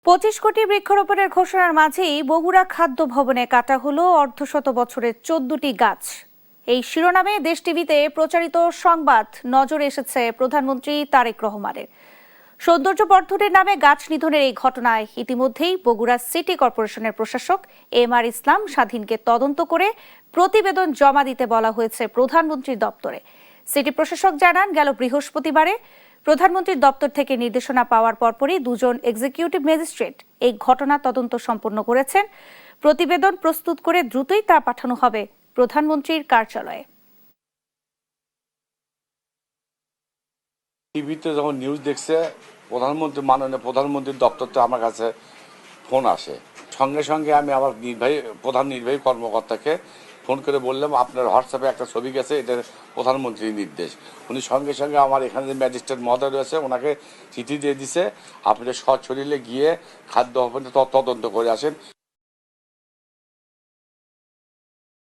25 কোটি বৃক্ষরোপণের ঘোষণার মাঝেই বগুড়া খাদ্য ভবনে কাটা হলো অর্ধশত বছরের 14টি গাছ। এই শিরোনামে দেশ টিভিতে প্রচারিত সংবাদ নজরে এসেছে প্রধানমন্ত্রী তারেক রহমানের। সৌন্দর্য বর্ধনের নামে গাছ নিধনের এই ঘটনায় ইতিমধ্যেই বগুড়া সিটি কর্পোরেশনের প্রশাসক এম.আর. ইসলাম স্বাধীনকে তদন্ত করে প্রতিবেদন জমা দিতে বলা হয়েছে প্রধানমন্ত্রীর দপ্তরে। সিটি প্রশাসক জানান, গেল বৃহস্পতিবারে প্রধানমন্ত্রীর দপ্তর থেকে নির্দেশনা পাওয়ার পরপরই দুজন এক্সিকিউটিভ ম্যাজিস্ট্রেট এই ঘটনা তদন্ত সম্পন্ন করেছেন। প্রতিবেদন প্রস্তুত করে দ্রুতই তা পাঠানো হবে প্রধানমন্ত্রীর কার্যালয়ে। টিভিতে যখন নিউজ দেখছে, মাননীয় প্রধানমন্ত্রীর দপ্তর থেকে আমার কাছে ফোন আসে। সঙ্গে সঙ্গে আমি আমার প্রধান নির্বাহী কর্মকর্তাকে ফোন করে বললাম, আপনার হোয়াটসঅ্যাপে একটা ছবি গেছে, এটা প্রধানমন্ত্রীর নির্দেশ। উনি সঙ্গে সঙ্গে আমার এখানে যে ম্যাজিস্ট্রেট মহোদয় রয়েছে ওনাকে চিঠি দিয়ে দিছে, আপনি সশরীরে গিয়ে খাদ্য ভবনে তদন্ত করে আসেন।